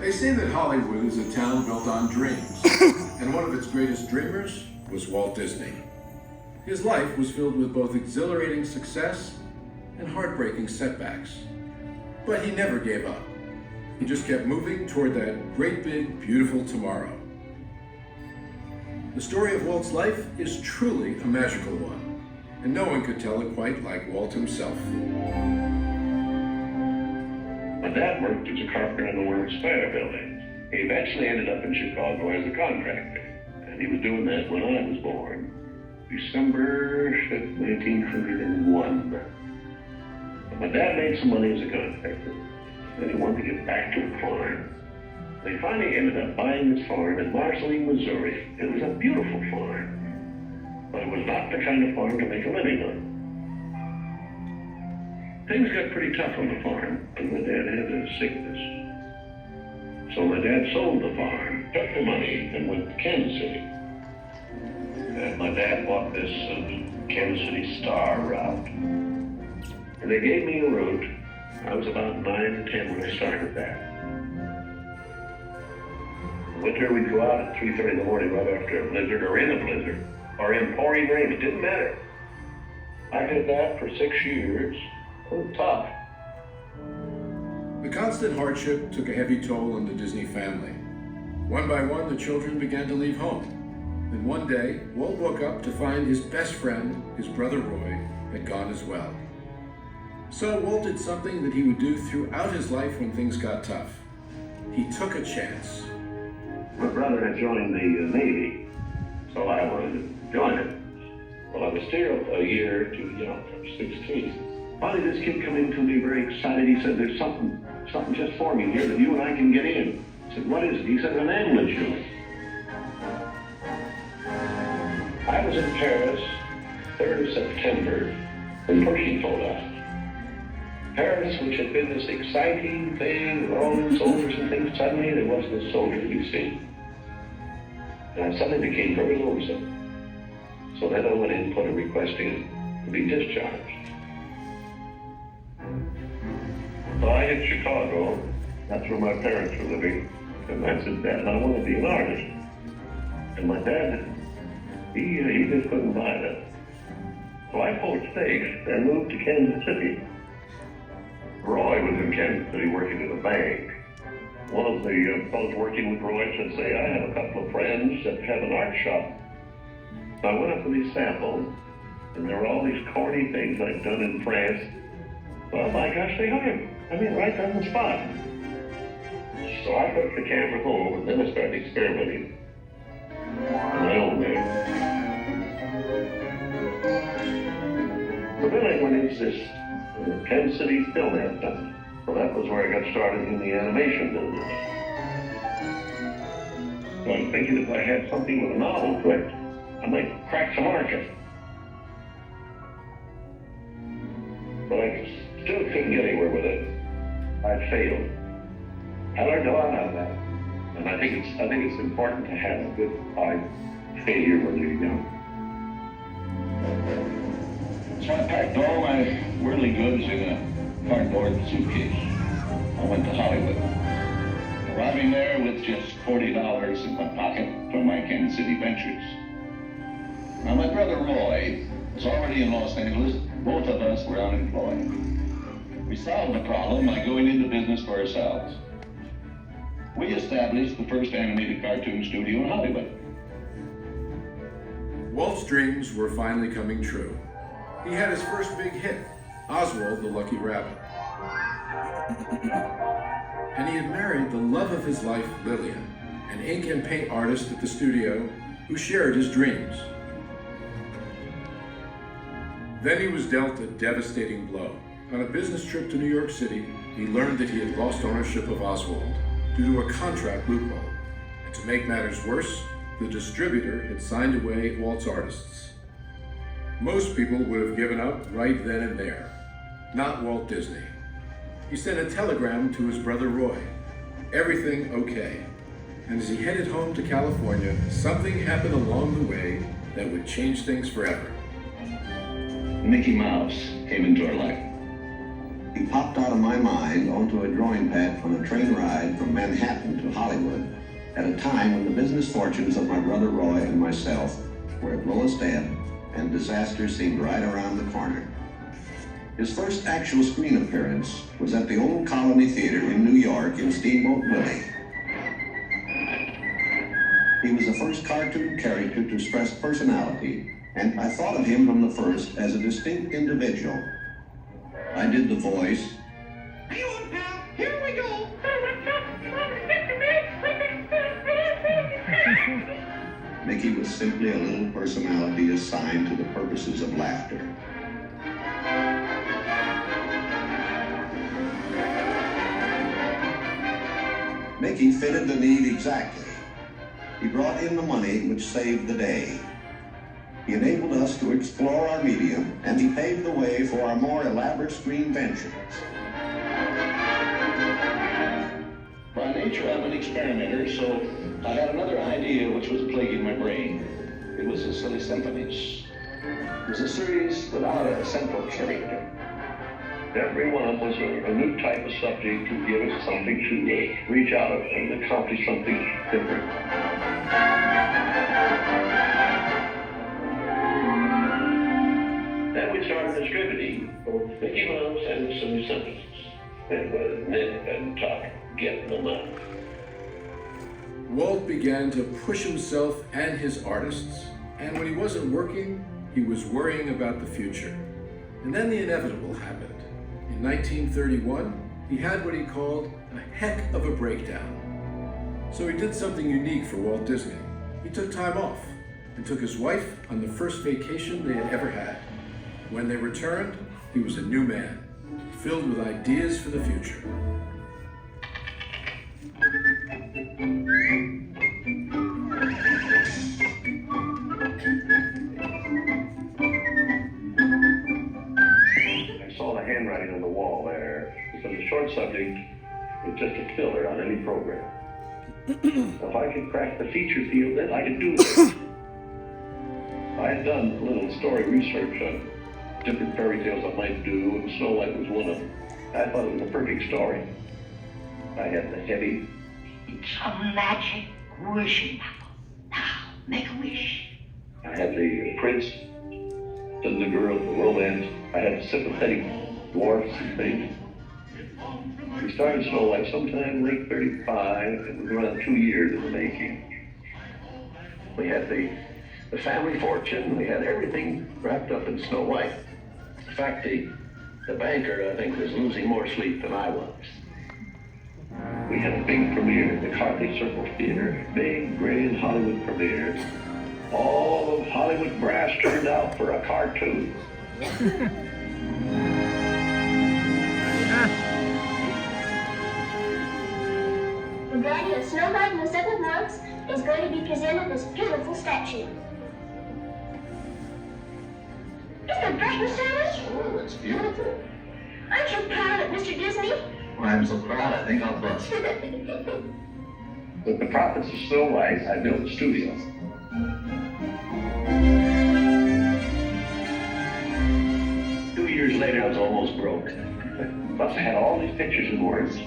They say that Hollywood is a town built on dreams, and one of its greatest dreamers was Walt Disney. His life was filled with both exhilarating success and heartbreaking setbacks. But he never gave up. He just kept moving toward that great big, beautiful tomorrow. The story of Walt's life is truly a magical one, and no one could tell it quite like Walt himself. My dad worked as a carpenter in the World's Fair building. He eventually ended up in Chicago as a contractor, and he was doing that when I was born, December 1901. But my dad made some money as a contractor, and he wanted to get back to a farm. They finally ended up buying this farm in Marceline, Missouri. It was a beautiful farm, but it was not the kind of farm to make a living on. Things got pretty tough on the farm, and my dad had a sickness. So my dad sold the farm, took the money, and went to Kansas City. And my dad bought this Kansas City Star route. And they gave me a route. I was about 9 or 10 when I started that. Winter, we'd go out at 3:30 in the morning right after a blizzard, or in a blizzard, or in pouring rain. It didn't matter. I did that for 6 years. It was tough. The constant hardship took a heavy toll on the Disney family. One by one, the children began to leave home. And one day, Walt woke up to find his best friend, his brother Roy, had gone as well. So Walt did something that he would do throughout his life when things got tough. He took a chance. My brother had joined the Navy, so I wanted to join it. Well, I was still a year too young. I was 16. Finally, this kid come in to me very excited. He said, "There's something just forming here that you and I can get in." I said, "What is it?" He said, "An ambulance unit." I was in Paris, 3rd of September, when Pershing told us. Paris, which had been this exciting thing with all these soldiers and things, suddenly there wasn't a soldier to be seen. And I suddenly became very lonesome. So then I went in and put a request in to be discharged. So I hit Chicago. That's where my parents were living. And I said, "Dad, I want to be an artist." And my dad, he just couldn't buy that. So I pulled stakes and moved to Kansas City. Roy was in Kansas City working at a bank. One of the fellows working with Roy said, "Say, I have a couple of friends that have an art shop." So I went up to these samples, and there were all these corny things I'd done in France. Well, my gosh, they hired me. I mean, right on the spot. So I took the camera home, and then I started experimenting on my own there. So then I went into this Kansas City Film Center. So that was where I got started in the animation business. So I was thinking if I had something with a novel to it, I might crack the market. But I still couldn't get anywhere with it. I failed. I learned a lot out of that. And I think it's important to have a good failure when you're young. So I packed all my worldly goods in a cardboard suitcase. I went to Hollywood, arriving there with just $40 in my pocket from my Kansas City ventures. Now my brother Roy was already in Los Angeles. Both of us were unemployed. We solved the problem by going into business for ourselves. We established the first animated cartoon studio in Hollywood. Walt's dreams were finally coming true. He had his first big hit, Oswald the Lucky Rabbit. And he had married the love of his life, Lillian, an ink and paint artist at the studio who shared his dreams. Then he was dealt a devastating blow. On a business trip to New York City, he learned that he had lost ownership of Oswald due to a contract loophole. And to make matters worse, the distributor had signed away Walt's artists. Most people would have given up right then and there. Not Walt Disney. He sent a telegram to his brother Roy. Everything okay. And as he headed home to California, something happened along the way that would change things forever. Mickey Mouse came into our life. He popped out of my mind onto a drawing drawing pad on a train ride from Manhattan to Hollywood at a time when the business fortunes of my brother Roy and myself were at lowest ebb and disaster seemed right around the corner. His first actual screen appearance was at the Old Colony Theater in New York in Steamboat Willie. He was the first cartoon character to express personality, and I thought of him from the first as a distinct individual. I did the voice. Hang on, pal. Here we go. Mickey was simply a little personality assigned to the purposes of laughter. Mickey fitted the need exactly. He brought in the money which saved the day. He enabled us to explore our medium, and he paved the way for our more elaborate screen ventures. By nature, I'm an experimenter, so I had another idea which was plaguing my brain. It was the Silly Symphonies. It was a series without a central character. Every one was a new type of subject to give us something to reach out and accomplish something different. Then we started distributing both Mickey Mouse and the Silly Symphonies. It was nip and tuck, getting them out. Walt began to push himself and his artists, and when he wasn't working, he was worrying about the future. And then the inevitable happened. In 1931, he had what he called a heck of a breakdown. So he did something unique for Walt Disney. He took time off and took his wife on the first vacation they had ever had. When they returned, he was a new man, filled with ideas for the future. I saw the handwriting on the wall there. It was a short subject with just a filler on any program. If I could crack the feature field, then I could do it. I had done a little story research on different fairy tales I might do, and Snow White was one of them. I thought it was a perfect story. I had the heavy. It's a magic wishing apple. Now, make a wish. I had the prince and the girl, the romance. I had the sympathetic dwarfs and things. We started Snow White sometime late 35, and it was around 2 years in the making. We had the family fortune, we had everything wrapped up in Snow White. In fact, the banker, I think, was losing more sleep than I was. We had a big premiere at the Carthy Circle Theater, big, grand Hollywood premiere. All of Hollywood brass turned out for a cartoon. The daddy of Snow White and the Seven Dwarfs is going to be presented this beautiful statue. Isn't it bright and shiny? Oh, that's beautiful. Aren't you proud of it, Mr. Disney? Well, I'm so proud, I think I'll bust. With the profits of Snow White, I built a studio. Two years later, I was almost broke. Plus, I had all these pictures and words.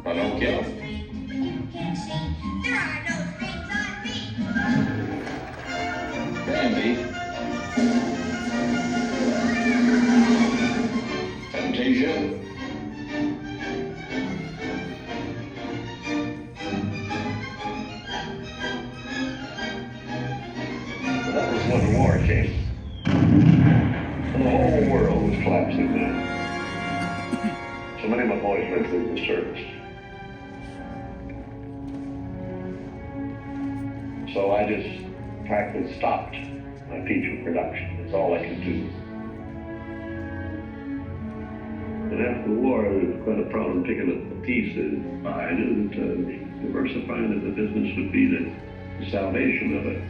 I don't kill them. There are no things on me. Bambi. Fantasia. But that was when the war came. And the whole world was collapsing then. So many of my boys went through the service. So I just practically stopped my feature production. That's all I could do. And after the war, there was quite a problem picking up the pieces. I knew that diversifying of the business would be the salvation of it.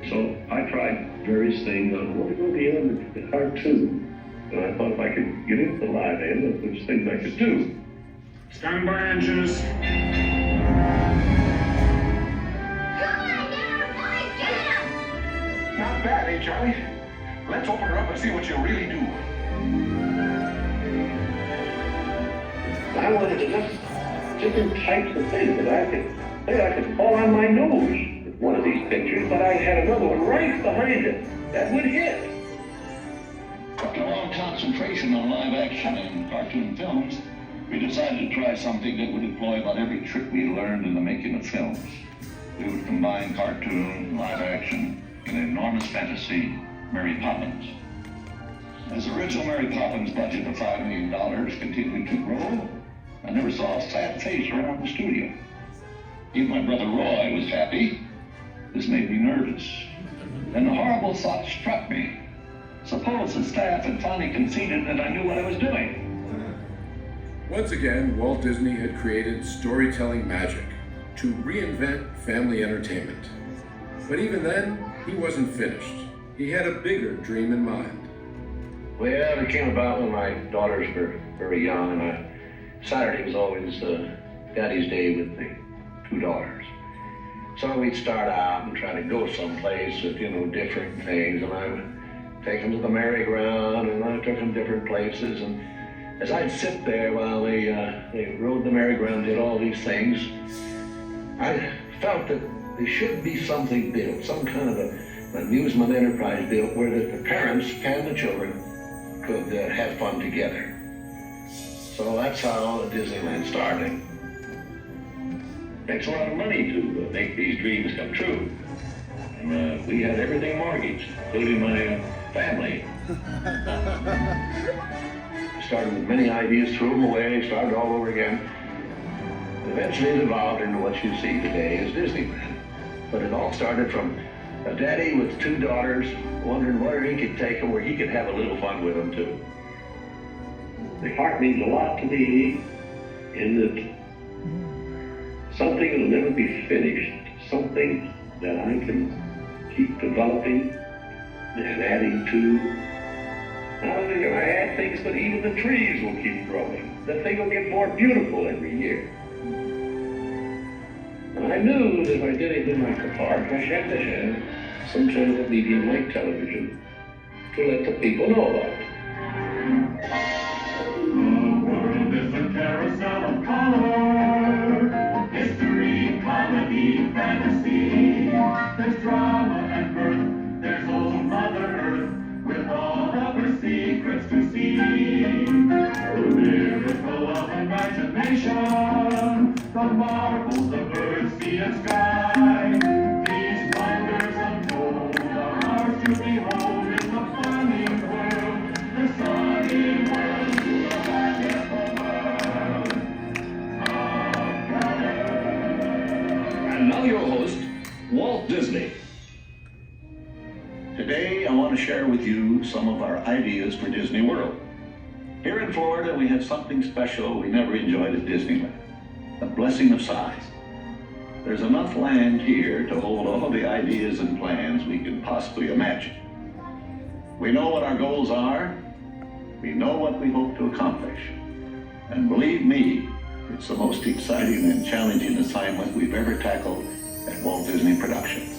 So I tried various things on what would go beyond the cartoon. And I thought if I could get into the live end, there's things I could do. Stand by, engines. Not bad, eh, Charlie? Let's open her up and see what you really do. I wanted to just different types of things that I could fall on my nose with one of these pictures, but I had another one right behind it that would hit. After a long concentration on live action and cartoon films, we decided to try something that would employ about every trick we learned in the making of films. We would combine cartoon, live action, and enormous fantasy, Mary Poppins. As the original Mary Poppins budget of $5 million continued to grow, I never saw a sad face around the studio. Even my brother Roy was happy. This made me nervous. Then the horrible thought struck me. Suppose the staff had finally conceded that I knew what I was doing. Once again, Walt Disney had created storytelling magic to reinvent family entertainment. But even then, he wasn't finished. He had a bigger dream in mind. Well, it came about when my daughters were very young, and Saturday was always Daddy's Day with the two daughters. So we'd start out and try to go someplace with, different things, and I would take them to the merry-go-round, and I took them different places, and as I'd sit there while they rode the merry-go-round, did all these things, I felt that there should be something built, some kind of an amusement enterprise built where the parents and the children could have fun together. So that's how Disneyland started. Takes a lot of money to make these dreams come true. And we had everything mortgaged, including my family. Started with many ideas, threw them away, started all over again. Eventually it evolved into what you see today as Disneyland. But it all started from a daddy with two daughters wondering where he could take them, where he could have a little fun with them too. The heart means a lot to me in that something that'll never be finished, something that I can keep developing and adding to. Not only can I add things, but even the trees will keep growing. The thing will get more beautiful every year. And I knew that if I did anything like the park, I had to have some sort of a medium like television to let the people know about it. The world is a carousel of color. History, comedy, fantasy. There's drama and mirth. There's old Mother Earth with all of her secrets to see. The miracle of imagination. The marvels of bird, sea, and sky. These wonders untold are ours to behold in the funny world, the sunny world, the wonderful world of color. And now your host, Walt Disney. Today, I want to share with you some of our ideas for Disney World. Here in Florida, we have something special we never enjoyed at Disneyland. A blessing of size. There's enough land here to hold all the ideas and plans we can possibly imagine. We know what our goals are. We know what we hope to accomplish. And believe me, it's the most exciting and challenging assignment we've ever tackled at Walt Disney Productions.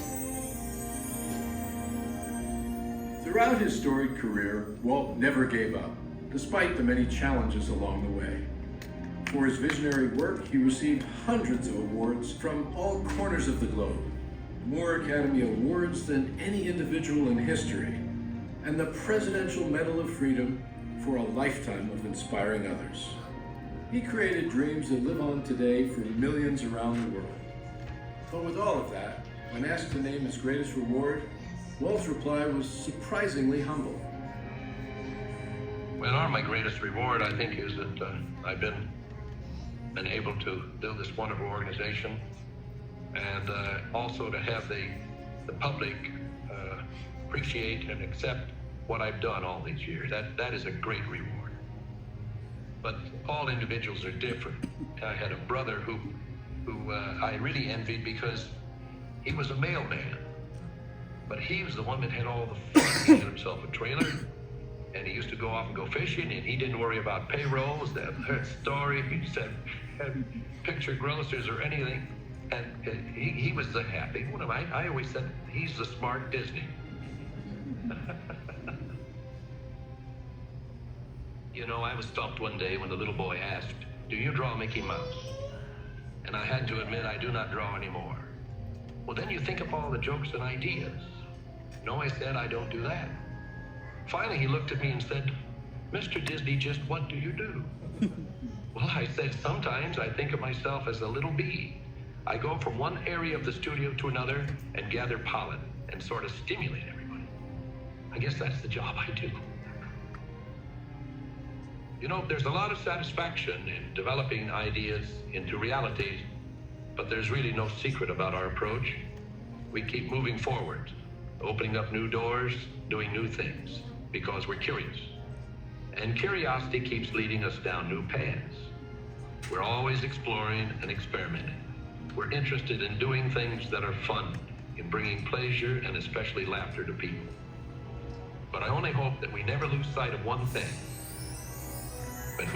Throughout his storied career, Walt never gave up, despite the many challenges along the way. For his visionary work, he received hundreds of awards from all corners of the globe, more Academy Awards than any individual in history, and the Presidential Medal of Freedom for a lifetime of inspiring others. He created dreams that live on today for millions around the world. But with all of that, when asked to name his greatest reward, Walt's reply was surprisingly humble. Well, my greatest reward, I think, is that I've been able to build this wonderful organization, and also to have the public appreciate and accept what I've done all these years. That is a great reward. But all individuals are different. I had a brother who I really envied because he was a mailman, but he was the one that had all the fun. He had himself a trailer, and he used to go off and go fishing, and he didn't worry about payrolls, that story, he said, picture grocers or anything, and he was the happy one. I always said he's the smart Disney. You know, I was stumped one day when the little boy asked, "Do you draw Mickey Mouse?" And I had to admit I do not draw anymore. "Well, then you think up all the jokes and ideas." "No," I said, "I don't do that." Finally, he looked at me and said, "Mr. Disney, just what do you do?" Well, I said, "Sometimes I think of myself as a little bee. I go from one area of the studio to another and gather pollen and sort of stimulate everybody. I guess that's the job I do." You know, there's a lot of satisfaction in developing ideas into reality, but there's really no secret about our approach. We keep moving forward, opening up new doors, doing new things, because we're curious. And curiosity keeps leading us down new paths. We're always exploring and experimenting. We're interested in doing things that are fun, in bringing pleasure and especially laughter to people. But I only hope that we never lose sight of one thing. But